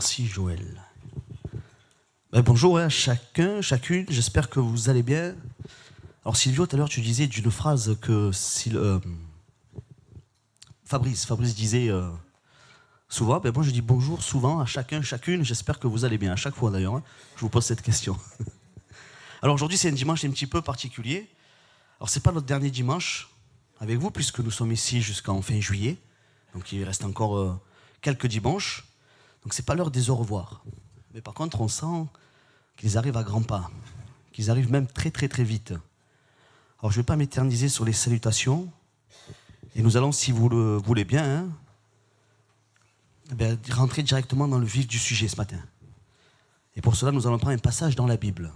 Merci Joël. Bonjour à chacun, chacune, j'espère que vous allez bien. Alors Silvio, tout à l'heure tu disais d'une phrase que Fabrice disait souvent. Moi je dis bonjour souvent à chacun, chacune, j'espère que vous allez bien. À chaque fois d'ailleurs, hein, je vous pose cette question. Alors aujourd'hui c'est un dimanche un petit peu particulier. Alors c'est pas notre dernier dimanche avec vous puisque nous sommes ici jusqu'en fin juillet. Donc il reste encore quelques dimanches. Donc c'est pas l'heure des au revoir. Mais par contre on sent qu'ils arrivent à grands pas, qu'ils arrivent même très très très vite. Alors je ne vais pas m'éterniser sur les salutations, et nous allons, si vous le voulez bien, rentrer directement dans le vif du sujet ce matin. Et pour cela, nous allons prendre un passage dans la Bible.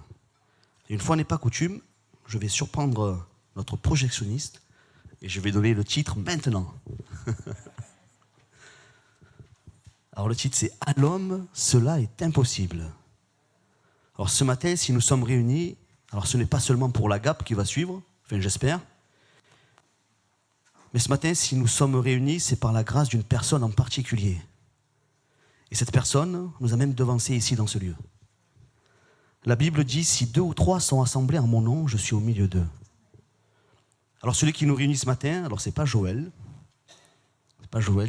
Et une fois n'est pas coutume, je vais surprendre notre projectionniste, et je vais donner le titre maintenant. Alors le titre c'est « À l'homme, cela est impossible ». Alors ce matin, si nous sommes réunis, alors ce n'est pas seulement pour la GAP qui va suivre, enfin j'espère, mais ce matin, si nous sommes réunis, c'est par la grâce d'une personne en particulier. Et cette personne nous a même devancés ici dans ce lieu. La Bible dit, si 2 ou 3 sont assemblés en mon nom, je suis au milieu d'eux. Alors celui qui nous réunit ce matin, alors c'est pas Joël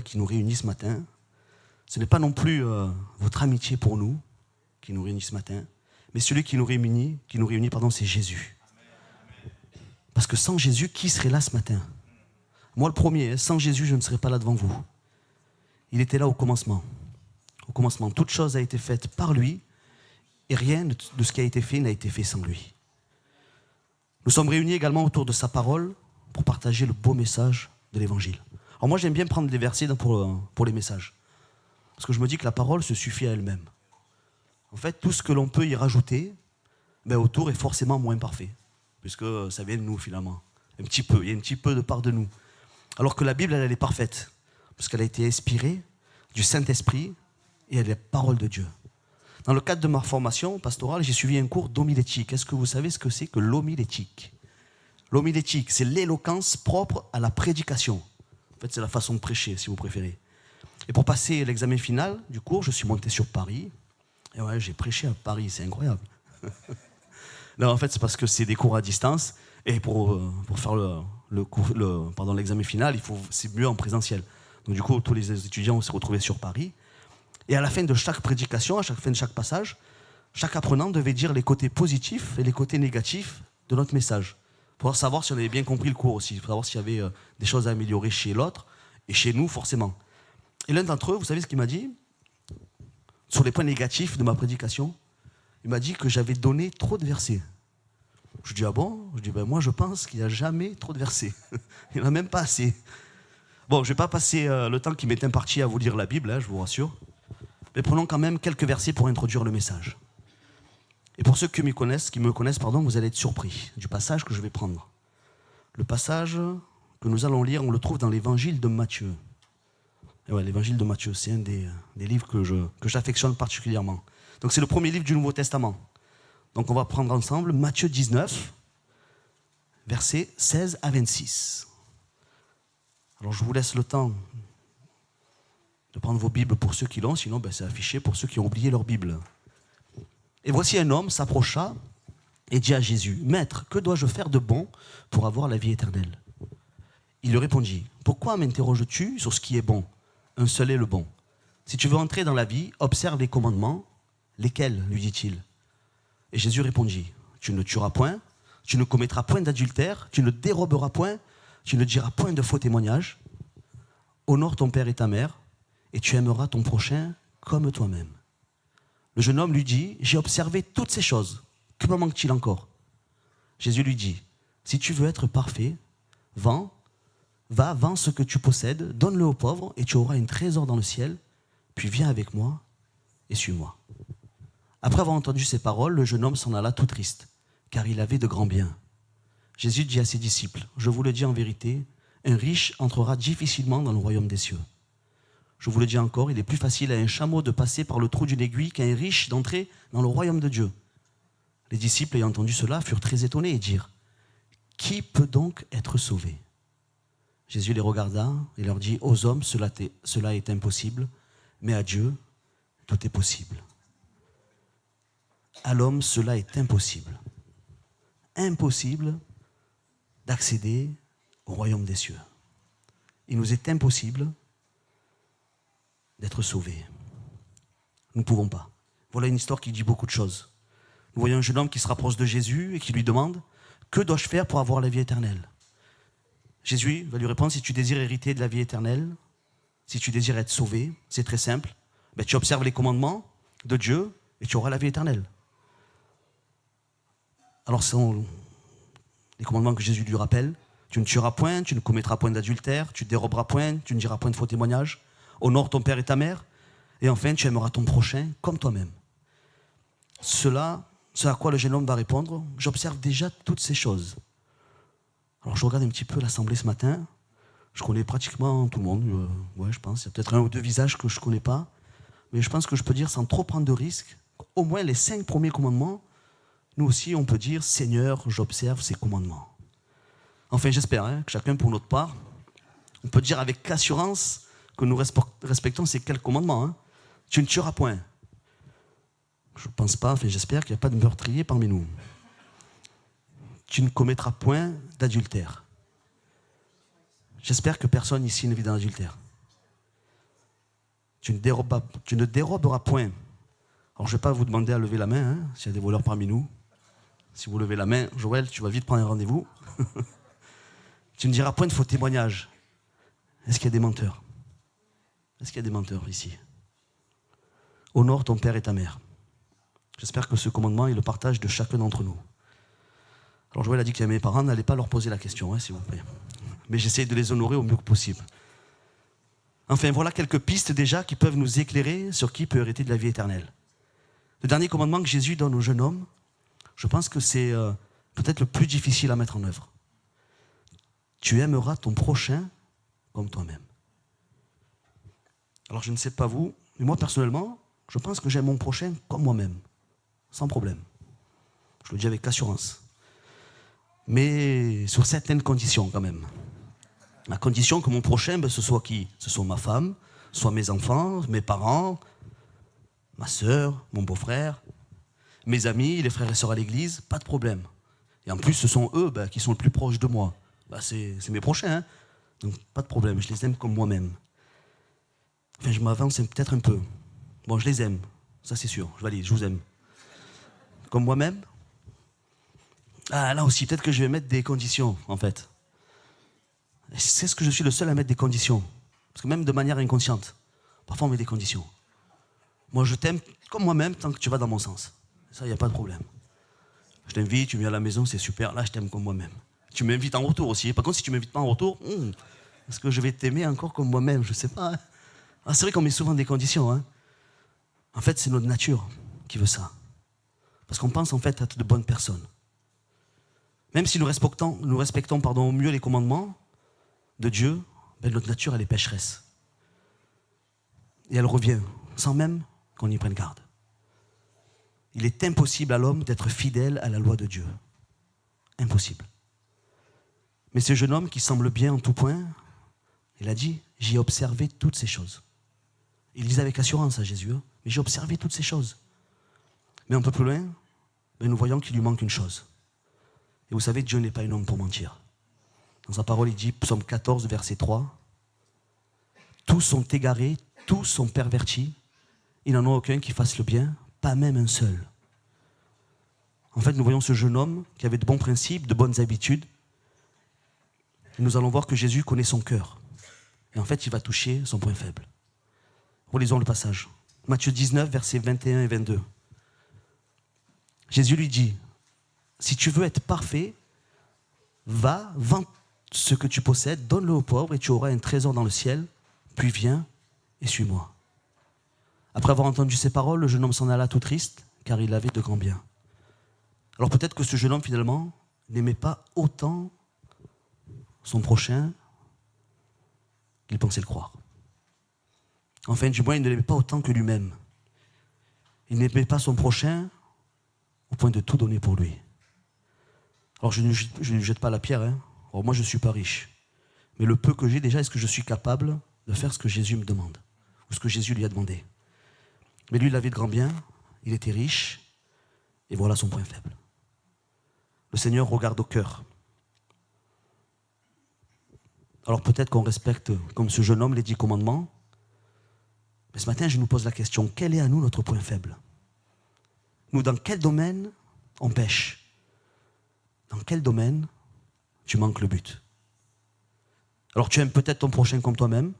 qui nous réunit ce matin, ce n'est pas non plus votre amitié pour nous qui nous réunit ce matin, mais celui qui nous réunit, c'est Jésus. Parce que sans Jésus, qui serait là ce matin? Moi le premier, sans Jésus, je ne serais pas là devant vous. Il était là au commencement. Au commencement, toute chose a été faite par lui, et rien de ce qui a été fait n'a été fait sans lui. Nous sommes réunis également autour de sa parole pour partager le beau message de l'Évangile. Alors moi j'aime bien prendre des versets pour les messages. Parce que je me dis que la parole se suffit à elle-même. En fait, tout ce que l'on peut y rajouter, autour est forcément moins parfait. Puisque ça vient de nous finalement. Il y a un petit peu de part de nous. Alors que la Bible, elle est parfaite. Parce qu'elle a été inspirée du Saint-Esprit et elle est la parole de Dieu. Dans le cadre de ma formation pastorale, j'ai suivi un cours d'homilétique. Est-ce que vous savez ce que c'est que l'homilétique? L'homilétique, c'est l'éloquence propre à la prédication. En fait, c'est la façon de prêcher, si vous préférez. Et pour passer l'examen final du cours, je suis monté sur Paris. Et ouais, j'ai prêché à Paris, c'est incroyable. Non, en fait, c'est parce que c'est des cours à distance. Et pour faire l'examen final, c'est mieux en présentiel. Donc du coup, tous les étudiants s'est retrouvés sur Paris. Et à la fin de chaque prédication, à chaque fin de chaque passage, chaque apprenant devait dire les côtés positifs et les côtés négatifs de notre message. Pour savoir si on avait bien compris le cours aussi. Pour savoir s'il y avait des choses à améliorer chez l'autre et chez nous, forcément. Et l'un d'entre eux, vous savez ce qu'il m'a dit? Sur les points négatifs de ma prédication, il m'a dit que j'avais donné trop de versets. Je dis, ah bon? Je dis, moi je pense qu'il n'y a jamais trop de versets. Il n'y en a même pas assez. Bon, je ne vais pas passer le temps qui m'est imparti à vous lire la Bible, je vous rassure. Mais prenons quand même quelques versets pour introduire le message. Et pour ceux qui me connaissent, vous allez être surpris du passage que je vais prendre. Le passage que nous allons lire, on le trouve dans l'évangile de Matthieu. Et ouais, l'évangile de Matthieu, c'est un des livres que j'affectionne particulièrement. Donc c'est le premier livre du Nouveau Testament. Donc on va prendre ensemble Matthieu 19, versets 16 à 26. Alors je vous laisse le temps de prendre vos Bibles pour ceux qui l'ont, sinon c'est affiché pour ceux qui ont oublié leur Bible. Et voici un homme s'approcha et dit à Jésus, « Maître, que dois-je faire de bon pour avoir la vie éternelle ?» Il lui répondit, « Pourquoi m'interroges-tu sur ce qui est bon? Un seul est le bon. Si tu veux entrer dans la vie, observe les commandements. » Lesquels, lui dit-il. Et Jésus répondit, « Tu ne tueras point, tu ne commettras point d'adultère, tu ne déroberas point, tu ne diras point de faux témoignages. Honore ton père et ta mère, et tu aimeras ton prochain comme toi-même. » Le jeune homme lui dit, « J'ai observé toutes ces choses. Que me manque-t-il encore ?» Jésus lui dit, « Si tu veux être parfait, vends ce que tu possèdes, donne-le aux pauvres, et tu auras un trésor dans le ciel, puis viens avec moi et suis-moi. » Après avoir entendu ces paroles, le jeune homme s'en alla tout triste, car il avait de grands biens. Jésus dit à ses disciples, « Je vous le dis en vérité, un riche entrera difficilement dans le royaume des cieux. Je vous le dis encore, il est plus facile à un chameau de passer par le trou d'une aiguille qu'à un riche d'entrer dans le royaume de Dieu. » Les disciples, ayant entendu cela, furent très étonnés et dirent, « Qui peut donc être sauvé ?» Jésus les regarda et leur dit, « Aux hommes, cela est impossible, mais à Dieu, tout est possible. À l'homme, cela est impossible. Impossible d'accéder au royaume des cieux. Il nous est impossible d'être sauvés. Nous ne pouvons pas. Voilà une histoire qui dit beaucoup de choses. Nous voyons un jeune homme qui se rapproche de Jésus et qui lui demande « Que dois-je faire pour avoir la vie éternelle ?» Jésus va lui répondre « Si tu désires hériter de la vie éternelle, si tu désires être sauvé, c'est très simple. Ben, tu observes les commandements de Dieu et tu auras la vie éternelle. » Alors, ce sont les commandements que Jésus lui rappelle. Tu ne tueras point, tu ne commettras point d'adultère, tu ne déroberas point, tu ne diras point de faux témoignages. Honore ton père et ta mère. Et enfin, tu aimeras ton prochain comme toi-même. Ce à quoi le jeune homme va répondre, j'observe déjà toutes ces choses. Alors, je regarde un petit peu l'assemblée ce matin. Je connais pratiquement tout le monde. Ouais, je pense. Il y a peut-être un ou deux visages que je ne connais pas. Mais je pense que je peux dire, sans trop prendre de risques, au moins les 5 premiers commandements, nous aussi, on peut dire, Seigneur, j'observe ces commandements. Enfin, j'espère que chacun, pour notre part, on peut dire avec assurance que nous respectons ces quelques commandements. Tu ne tueras point. Je ne pense pas, enfin, j'espère qu'il n'y a pas de meurtrier parmi nous. Tu ne commettras point d'adultère. J'espère que personne ici ne vit dans l'adultère. Tu ne déroberas point. Alors, je ne vais pas vous demander à lever la main, s'il y a des voleurs parmi nous. Si vous levez la main, Joël, tu vas vite prendre un rendez-vous. Tu ne diras point de faux témoignages. Est-ce qu'il y a des menteurs? Est-ce qu'il y a des menteurs ici? Honore ton père et ta mère. J'espère que ce commandement est le partage de chacun d'entre nous. Alors Joël a dit qu'il y a mes parents, n'allez pas leur poser la question, s'il vous plaît. Mais j'essaie de les honorer au mieux que possible. Enfin, voilà quelques pistes déjà qui peuvent nous éclairer sur qui peut hériter de la vie éternelle. Le dernier commandement que Jésus donne au jeune homme, je pense que c'est peut-être le plus difficile à mettre en œuvre. Tu aimeras ton prochain comme toi-même. Alors je ne sais pas vous, mais moi personnellement, je pense que j'aime mon prochain comme moi-même, sans problème. Je le dis avec assurance. Mais sur certaines conditions quand même. La condition que mon prochain, ce soit qui? Ce soit ma femme, soit mes enfants, mes parents, ma sœur, mon beau-frère, mes amis, les frères et sœurs à l'église, pas de problème. Et en plus, ce sont eux qui sont le plus proches de moi. C'est mes prochains, donc pas de problème, je les aime comme moi-même. Enfin, je m'avance peut-être un peu. Bon, je les aime, ça c'est sûr, je valide, je vous aime. Comme moi-même? Ah, là aussi, peut-être que je vais mettre des conditions, en fait. C'est ce que je suis le seul à mettre des conditions. Parce que même de manière inconsciente, parfois on met des conditions. Moi, je t'aime comme moi-même tant que tu vas dans mon sens. Ça, il n'y a pas de problème. Je t'invite, tu viens à la maison, c'est super. Là, je t'aime comme moi-même. Tu m'invites en retour aussi. Par contre, si tu ne m'invites pas en retour, est-ce que je vais t'aimer encore comme moi-même? Je ne sais pas. C'est vrai qu'on met souvent des conditions. En fait, c'est notre nature qui veut ça. Parce qu'on pense en fait être de bonnes personnes. Même si nous respectons au mieux les commandements de Dieu, notre nature, elle est pécheresse. Et elle revient, sans même qu'on y prenne garde. Il est impossible à l'homme d'être fidèle à la loi de Dieu. Impossible. Mais ce jeune homme qui semble bien en tout point, il a dit, j'ai observé toutes ces choses. Il disait avec assurance à Jésus, mais j'ai observé toutes ces choses. Mais un peu plus loin, nous voyons qu'il lui manque une chose. Et vous savez, Dieu n'est pas un homme pour mentir. Dans sa parole, il dit, psaume 14, verset 3, tous sont égarés, tous sont pervertis, il n'en a aucun qui fasse le bien, pas même un seul. En fait, nous voyons ce jeune homme qui avait de bons principes, de bonnes habitudes. Et nous allons voir que Jésus connaît son cœur. Et en fait, il va toucher son point faible. Relisons le passage. Matthieu 19, versets 21 et 22. Jésus lui dit, si tu veux être parfait, va, vends ce que tu possèdes, donne-le aux pauvres et tu auras un trésor dans le ciel, puis viens et suis-moi. Après avoir entendu ces paroles, le jeune homme s'en alla tout triste, car il avait de grands biens. Alors peut-être que ce jeune homme, finalement, n'aimait pas autant son prochain qu'il pensait le croire. Enfin, du moins, il ne l'aimait pas autant que lui-même. Il n'aimait pas son prochain au point de tout donner pour lui. Alors je ne lui jette pas la pierre. Alors moi, je ne suis pas riche. Mais le peu que j'ai déjà, est-ce que je suis capable de faire ce que Jésus me demande? Ou ce que Jésus lui a demandé? Mais lui, il avait de grands biens, il était riche, et voilà son point faible. Le Seigneur regarde au cœur. Alors peut-être qu'on respecte, comme ce jeune homme, les 10 commandements, mais ce matin, je nous pose la question, quel est à nous notre point faible? Nous, dans quel domaine on pêche? Dans quel domaine tu manques le but? Alors tu aimes peut-être ton prochain comme toi-même,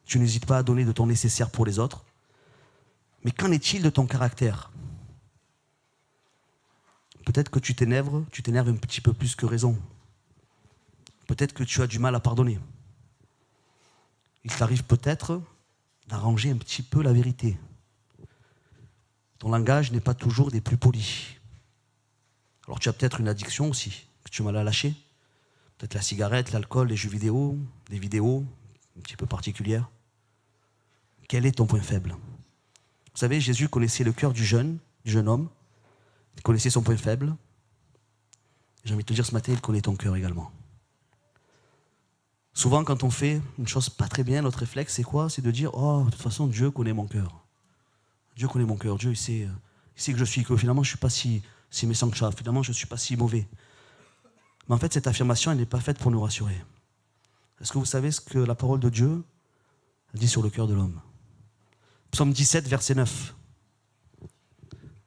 tu n'hésites pas à donner de ton nécessaire pour les autres, mais qu'en est-il de ton caractère? Peut-être que tu t'énerves un petit peu plus que raison. Peut-être que tu as du mal à pardonner. Il t'arrive peut-être d'arranger un petit peu la vérité. Ton langage n'est pas toujours des plus polis. Alors tu as peut-être une addiction aussi, que tu as mal à lâcher. Peut-être la cigarette, l'alcool, les jeux vidéo, des vidéos un petit peu particulières. Quel est ton point faible? Vous savez, Jésus connaissait le cœur du jeune homme. Il connaissait son point faible. J'ai envie de te dire ce matin, il connaît ton cœur également. Souvent, quand on fait une chose pas très bien, notre réflexe, c'est quoi? C'est de dire, oh, de toute façon, Dieu connaît mon cœur. Dieu connaît mon cœur. Dieu, il sait que je suis, que finalement, je ne suis pas si méchant que ça. Finalement, je ne suis pas si mauvais. Mais en fait, cette affirmation, elle n'est pas faite pour nous rassurer. Est-ce que vous savez ce que la parole de Dieu dit sur le cœur de l'homme? Psaume 17, verset 9.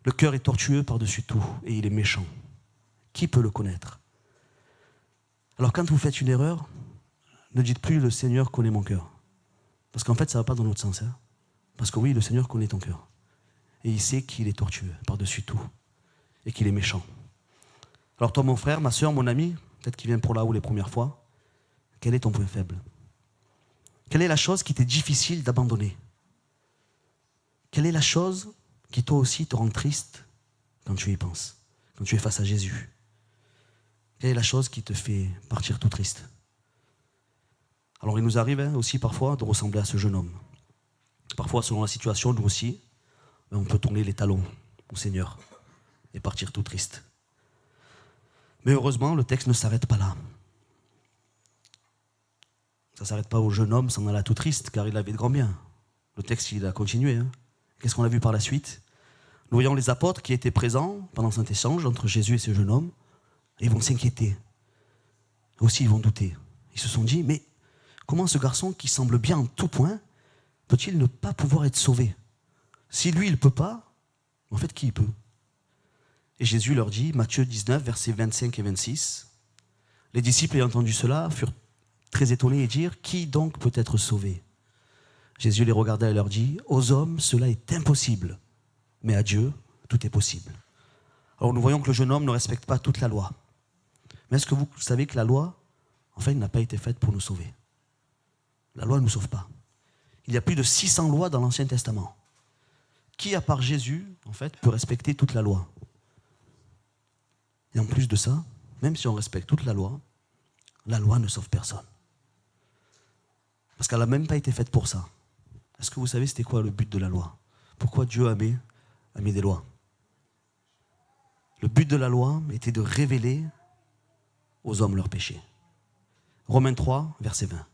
Le cœur est tortueux par-dessus tout et il est méchant. Qui peut le connaître? Alors quand vous faites une erreur, ne dites plus le Seigneur connaît mon cœur. Parce qu'en fait, ça ne va pas dans l'autre sens. Hein. Parce que oui, le Seigneur connaît ton cœur. Et il sait qu'il est tortueux par-dessus tout et qu'il est méchant. Alors toi, mon frère, ma soeur, mon ami, peut-être qui vient pour là ou les premières fois, quel est ton point faible? Quelle est la chose qui t'est difficile d'abandonner? Quelle est la chose qui toi aussi te rend triste quand tu y penses, quand tu es face à Jésus? Quelle est la chose qui te fait partir tout triste? Alors il nous arrive aussi parfois de ressembler à ce jeune homme. Parfois, selon la situation, nous aussi, on peut tourner les talons au Seigneur et partir tout triste. Mais heureusement, le texte ne s'arrête pas là. Ça ne s'arrête pas au jeune homme s'en alla tout triste, car il avait de grands biens. Le texte, il a continué. Qu'est-ce qu'on a vu par la suite? Nous voyons les apôtres qui étaient présents pendant cet échange entre Jésus et ce jeune homme. Et ils vont s'inquiéter. Aussi, ils vont douter. Ils se sont dit, mais comment ce garçon qui semble bien en tout point peut-il ne pas pouvoir être sauvé? Si lui, il ne peut pas, en fait, qui il peut? Et Jésus leur dit, Matthieu 19, versets 25 et 26, les disciples ayant entendu cela furent très étonnés et dirent, qui donc peut être sauvé? Jésus les regarda et leur dit, aux hommes, cela est impossible, mais à Dieu, tout est possible. Alors nous voyons que le jeune homme ne respecte pas toute la loi. Mais est-ce que vous savez que la loi, en fait, n'a pas été faite pour nous sauver? La loi ne nous sauve pas. Il y a plus de 600 lois dans l'Ancien Testament. Qui, à part Jésus, en fait, peut respecter toute la loi? Et en plus de ça, même si on respecte toute la loi ne sauve personne. Parce qu'elle n'a même pas été faite pour ça. Est-ce que vous savez c'était quoi le but de la loi? Pourquoi Dieu a mis des lois? Le but de la loi était de révéler aux hommes leurs péchés. Romains 3, verset 20.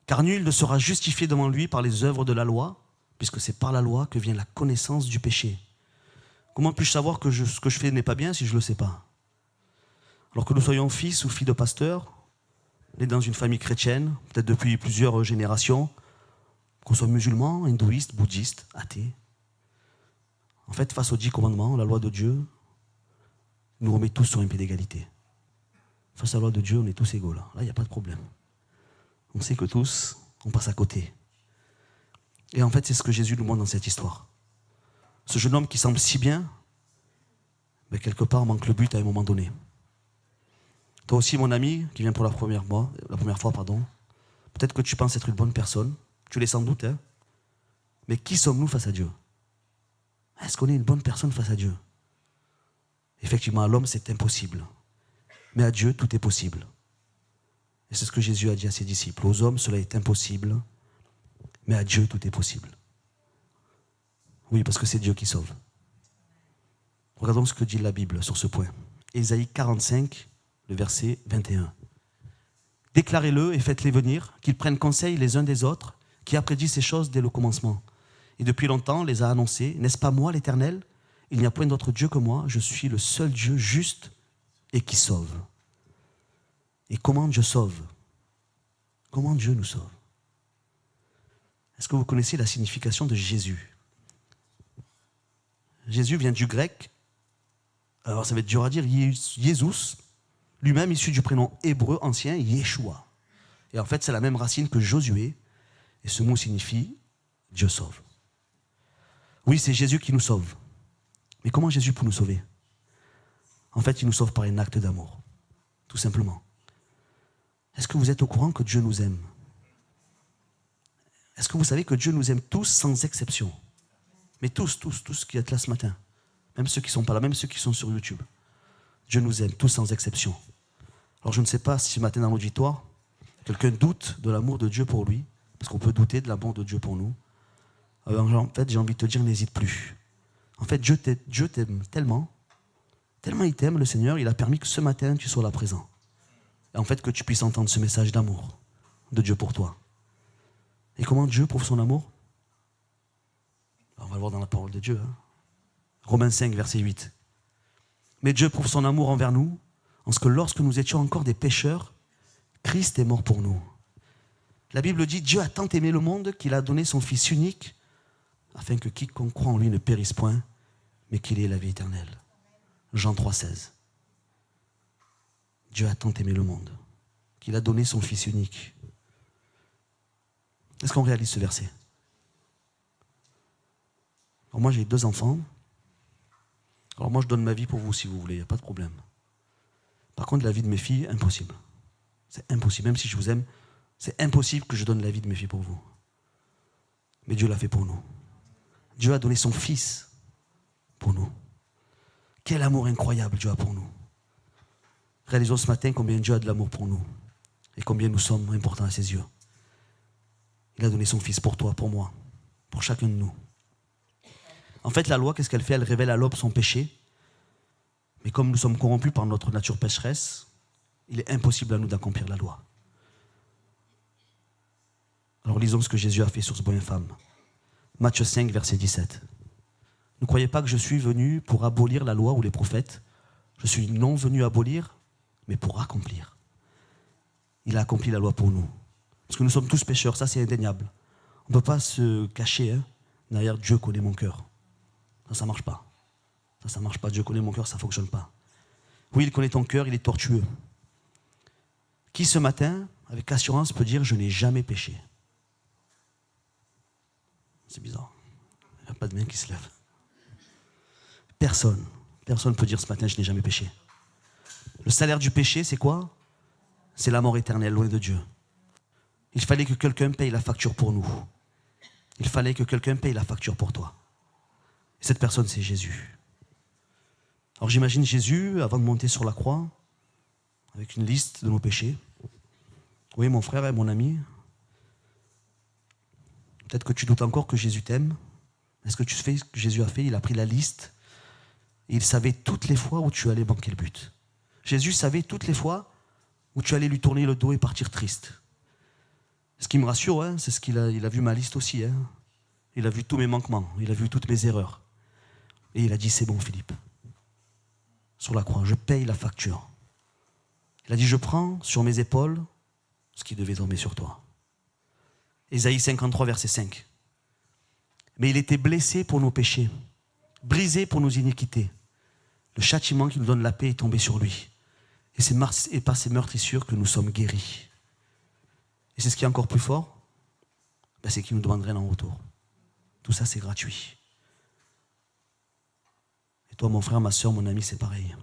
Car nul ne sera justifié devant lui par les œuvres de la loi, puisque c'est par la loi que vient la connaissance du péché. Comment puis-je savoir que ce que je fais n'est pas bien si je ne le sais pas? Alors que nous soyons fils ou filles de pasteurs, nés dans une famille chrétienne, peut-être depuis plusieurs générations, qu'on soit musulmans, hindouistes, bouddhistes, athées. En fait, face aux 10 commandements, la loi de Dieu nous remet tous sur un pied d'égalité. Face à la loi de Dieu, on est tous égaux. Là, il n'y a pas de problème. On sait que tous, on passe à côté. Et en fait, c'est ce que Jésus nous montre dans cette histoire. Ce jeune homme qui semble si bien, mais quelque part manque le but à un moment donné. Toi aussi, mon ami, qui vient pour la première fois, peut-être que tu penses être une bonne personne, tu l'es sans doute, mais qui sommes-nous face à Dieu? Est-ce qu'on est une bonne personne face à Dieu? Effectivement, à l'homme, c'est impossible. Mais à Dieu, tout est possible. Et c'est ce que Jésus a dit à ses disciples. Aux hommes, cela est impossible, mais à Dieu, tout est possible. Oui, parce que c'est Dieu qui sauve. Regardons ce que dit la Bible sur ce point. Ésaïe 45, le verset 21. Déclarez-le et faites-les venir, qu'ils prennent conseil les uns des autres, qui a prédit ces choses dès le commencement, et depuis longtemps les a annoncées. N'est-ce pas moi, l'Éternel? Il n'y a point d'autre Dieu que moi, je suis le seul Dieu juste et qui sauve. Et comment Dieu sauve? Comment Dieu nous sauve? Est-ce que vous connaissez la signification de Jésus? Jésus vient du grec, alors ça va être dur à dire, Jésus, lui-même issu du prénom hébreu ancien, Yeshua. Et en fait, c'est la même racine que Josué, et ce mot signifie Dieu sauve. Oui, c'est Jésus qui nous sauve. Mais comment Jésus peut nous sauver? En fait, il nous sauve par un acte d'amour, tout simplement. Est-ce que vous êtes au courant que Dieu nous aime? Est-ce que vous savez que Dieu nous aime tous sans exception? Mais tous qui êtes là ce matin. Même ceux qui ne sont pas là, même ceux qui sont sur YouTube. Dieu nous aime tous sans exception. Alors je ne sais pas si ce matin dans l'auditoire, quelqu'un doute de l'amour de Dieu pour lui, parce qu'on peut douter de l'amour de Dieu pour nous. Alors, en fait, j'ai envie de te dire, n'hésite plus. En fait, Dieu t'aime tellement il t'aime, le Seigneur, il a permis que ce matin, tu sois là présent. Et en fait, que tu puisses entendre ce message d'amour de Dieu pour toi. Et comment Dieu prouve son amour? On va le voir dans la parole de Dieu. Romains 5, verset 8. Mais Dieu prouve son amour envers nous, en ce que lorsque nous étions encore des pécheurs, Christ est mort pour nous. La Bible dit, Dieu a tant aimé le monde qu'il a donné son Fils unique, afin que quiconque croit en lui ne périsse point, mais qu'il ait la vie éternelle. Jean 3, 16. Dieu a tant aimé le monde qu'il a donné son Fils unique. Est-ce qu'on réalise ce verset? Alors moi j'ai 2 enfants. Alors moi je donne ma vie pour vous si vous voulez, il n'y a pas de problème. Par contre la vie de mes filles, impossible. C'est impossible, même si je vous aime, c'est impossible que je donne la vie de mes filles pour vous. Mais Dieu l'a fait pour nous. Dieu a donné son Fils pour nous. Quel amour incroyable Dieu a pour nous. Réalisons ce matin combien Dieu a de l'amour pour nous et combien nous sommes importants à ses yeux. Il a donné son Fils pour toi, pour moi, pour chacun de nous. En fait, la loi, qu'est-ce qu'elle fait? Elle révèle à l'homme son péché. Mais comme nous sommes corrompus par notre nature pécheresse, il est impossible à nous d'accomplir la loi. Alors lisons ce que Jésus a fait sur ce bon infâme. Matthieu 5, verset 17. Ne croyez pas que je suis venu pour abolir la loi ou les prophètes. Je suis non venu abolir, mais pour accomplir. Il a accompli la loi pour nous. Parce que nous sommes tous pécheurs, ça c'est indéniable. On ne peut pas se cacher derrière Dieu connaît mon cœur. Ça ne marche pas. Ça ne marche pas. Dieu connaît mon cœur, ça ne fonctionne pas. Oui, il connaît ton cœur, il est tortueux. Qui ce matin, avec assurance, peut dire « je n'ai jamais péché » ? C'est bizarre. Il n'y a pas de main qui se lève. Personne ne peut dire ce matin « je n'ai jamais péché ». Le salaire du péché, c'est quoi? C'est la mort éternelle, loin de Dieu. Il fallait que quelqu'un paye la facture pour nous. Il fallait que quelqu'un paye la facture pour toi. Et cette personne, c'est Jésus. Alors j'imagine Jésus, avant de monter sur la croix, avec une liste de nos péchés. Oui, mon frère et mon ami, peut-être que tu doutes encore que Jésus t'aime. Est-ce que tu fais ce que Jésus a fait? Il a pris la liste et il savait toutes les fois où tu allais manquer le but. Jésus savait toutes les fois où tu allais lui tourner le dos et partir triste. Ce qui me rassure, c'est ce qu'il a vu ma liste aussi. Il a vu tous mes manquements, il a vu toutes mes erreurs. Et il a dit, c'est bon Philippe. Sur la croix, je paye la facture. Il a dit, je prends sur mes épaules ce qui devait tomber sur toi. Ésaïe 53, verset 5. Mais il était blessé pour nos péchés, brisé pour nos iniquités. Le châtiment qui nous donne la paix est tombé sur lui. Et c'est par ses meurtrissures que nous sommes guéris. Et c'est ce qui est encore plus fort, c'est qu'il ne nous demande rien en retour. Tout ça, c'est gratuit. Et toi, mon frère, ma soeur, mon ami, c'est pareil.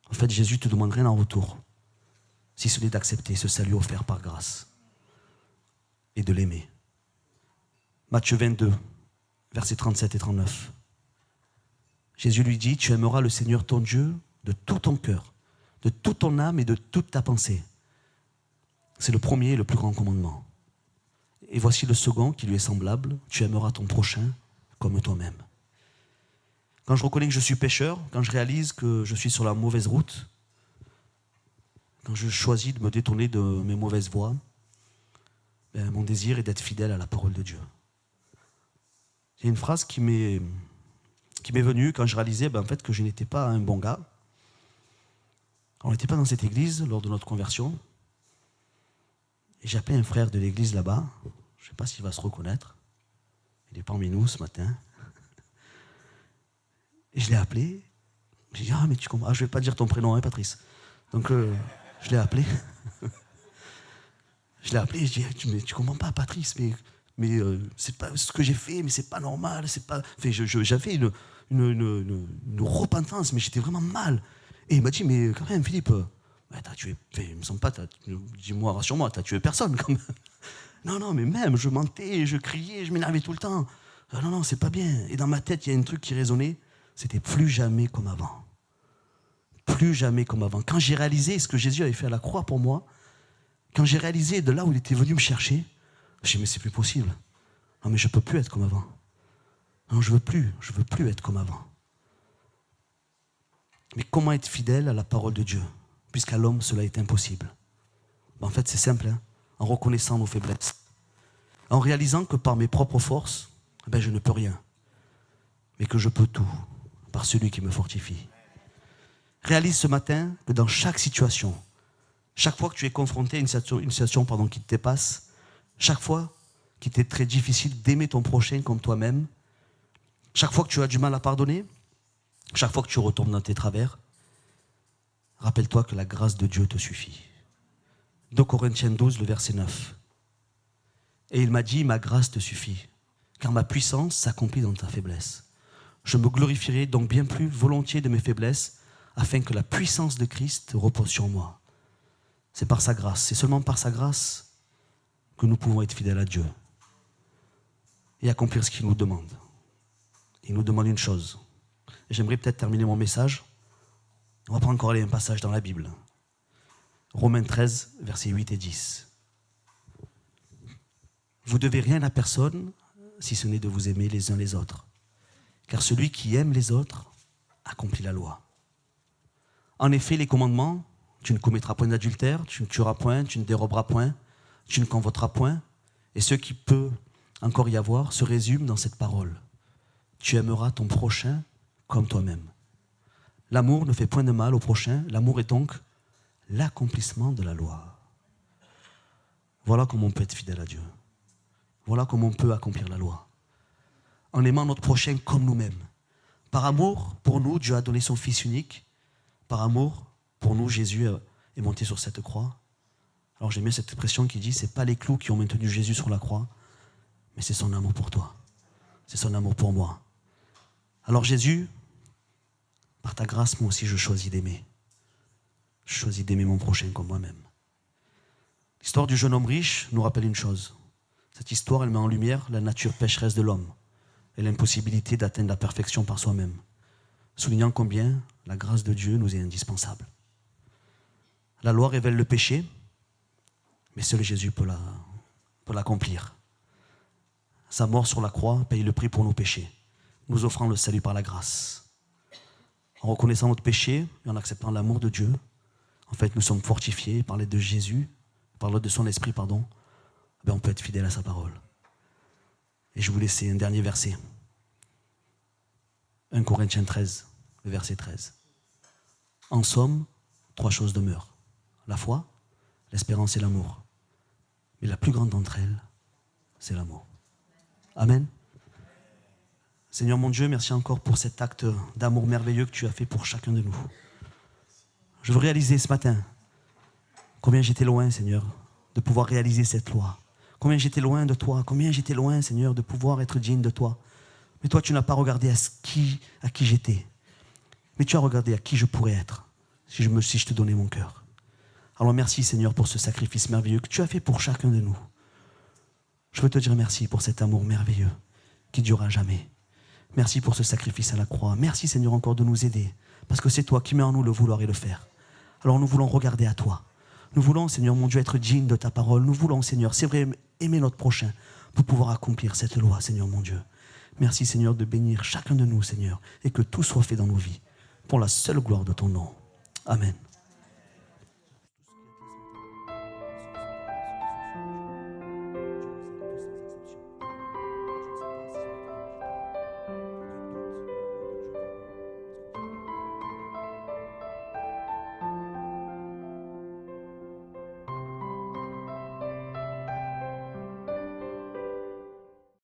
En fait, Jésus ne te demande rien en retour, si ce n'est d'accepter ce salut offert par grâce et de l'aimer. Matthieu 22, versets 37 et 39. Jésus lui dit, tu aimeras le Seigneur ton Dieu de tout ton cœur, de toute ton âme et de toute ta pensée. C'est le premier et le plus grand commandement. Et voici le second qui lui est semblable, tu aimeras ton prochain comme toi-même. Quand je reconnais que je suis pécheur, quand je réalise que je suis sur la mauvaise route, quand je choisis de me détourner de mes mauvaises voies, mon désir est d'être fidèle à la parole de Dieu. Il y a une phrase qui m'est venue quand je réalisais en fait, que je n'étais pas un bon gars. On n'était pas dans cette église lors de notre conversion. Et j'ai appelé un frère de l'église là-bas. Je ne sais pas s'il va se reconnaître. Il est parmi nous ce matin. Et je l'ai appelé. J'ai dit, mais tu comprends. Je ne vais pas dire ton prénom, hein, Patrice. Donc, je l'ai appelé. Je l'ai appelé et je dis, mais tu comprends pas, Patrice, mais c'est pas ce que j'ai fait, mais c'est pas normal. C'est pas... Enfin, j'avais une repentance, mais j'étais vraiment mal. Et il m'a dit, mais quand même, Philippe, t'as tué. Enfin, il me semble pas, dis-moi, rassure-moi, t'as tué personne quand même. Non, mais même, je mentais, je criais, je m'énervais tout le temps. Non, c'est pas bien. Et dans ma tête, il y a un truc qui résonnait, c'était plus jamais comme avant. Plus jamais comme avant. Quand j'ai réalisé ce que Jésus avait fait à la croix pour moi, quand j'ai réalisé de là où il était venu me chercher, j'ai dit, mais c'est plus possible. Non, mais je peux plus être comme avant. Non, je veux plus être comme avant. Mais comment être fidèle à la parole de Dieu, puisqu'à l'homme, cela est impossible? En fait, c'est simple, hein, en reconnaissant nos faiblesses, en réalisant que par mes propres forces, je ne peux rien, mais que je peux tout, par celui qui me fortifie. Réalise ce matin que dans chaque situation, chaque fois que tu es confronté à une situation qui te dépasse, chaque fois qu'il t'est très difficile d'aimer ton prochain comme toi-même, chaque fois que tu as du mal à pardonner, chaque fois que tu retombes dans tes travers, rappelle-toi que la grâce de Dieu te suffit. 2 Corinthiens 12, le verset 9. Et il m'a dit, ma grâce te suffit, car ma puissance s'accomplit dans ta faiblesse. Je me glorifierai donc bien plus volontiers de mes faiblesses, afin que la puissance de Christ repose sur moi. C'est par sa grâce, c'est seulement par sa grâce que nous pouvons être fidèles à Dieu et accomplir ce qu'il nous demande. Il nous demande une chose. Et j'aimerais peut-être terminer mon message. On va pas encore aller à un passage dans la Bible. Romains 13, versets 8 et 10. Vous ne devez rien à personne si ce n'est de vous aimer les uns les autres. Car celui qui aime les autres accomplit la loi. En effet, les commandements, tu ne commettras point d'adultère, tu ne tueras point, tu ne déroberas point, tu ne convoiteras point, et ce qui peut encore y avoir se résume dans cette parole. Tu aimeras ton prochain comme toi-même. L'amour ne fait point de mal au prochain, l'amour est donc l'accomplissement de la loi. Voilà comment on peut être fidèle à Dieu. Voilà comment on peut accomplir la loi. En aimant notre prochain comme nous-mêmes. Par amour, pour nous, Dieu a donné son Fils unique. Par amour, pour nous, Jésus est monté sur cette croix. Alors j'aime bien cette expression qui dit, c'est pas les clous qui ont maintenu Jésus sur la croix, mais c'est son amour pour toi. C'est son amour pour moi. Alors Jésus, par ta grâce, moi aussi je choisis d'aimer. Je choisis d'aimer mon prochain comme moi-même. L'histoire du jeune homme riche nous rappelle une chose. Cette histoire, elle met en lumière la nature pécheresse de l'homme et l'impossibilité d'atteindre la perfection par soi-même, soulignant combien la grâce de Dieu nous est indispensable. La loi révèle le péché, mais seul Jésus peut l'accomplir. Sa mort sur la croix paye le prix pour nos péchés, nous offrant le salut par la grâce. En reconnaissant notre péché et en acceptant l'amour de Dieu, en fait, nous sommes fortifiés par l'aide de Jésus, par l'aide de son esprit, pardon. On peut être fidèle à sa parole. Et je vais vous laisser un dernier verset. 1 Corinthiens 13, le verset 13. En somme, 3 choses demeurent. La foi, l'espérance et l'amour. Mais la plus grande d'entre elles, c'est l'amour. Amen. Seigneur mon Dieu, merci encore pour cet acte d'amour merveilleux que tu as fait pour chacun de nous. Je veux réaliser ce matin combien j'étais loin, Seigneur, de pouvoir réaliser cette loi. Combien j'étais loin de toi, combien j'étais loin, Seigneur, de pouvoir être digne de toi. Mais toi, tu n'as pas regardé à qui j'étais, mais tu as regardé à qui je pourrais être si je te donnais mon cœur. Alors merci, Seigneur, pour ce sacrifice merveilleux que tu as fait pour chacun de nous. Je veux te dire merci pour cet amour merveilleux qui durera jamais. Merci pour ce sacrifice à la croix. Merci, Seigneur, encore de nous aider, parce que c'est toi qui mets en nous le vouloir et le faire. Alors nous voulons regarder à toi. Nous voulons, Seigneur mon Dieu, être dignes de ta parole. Nous voulons, Seigneur, c'est vrai, aimer notre prochain pour pouvoir accomplir cette loi, Seigneur mon Dieu. Merci, Seigneur, de bénir chacun de nous, Seigneur, et que tout soit fait dans nos vies pour la seule gloire de ton nom. Amen.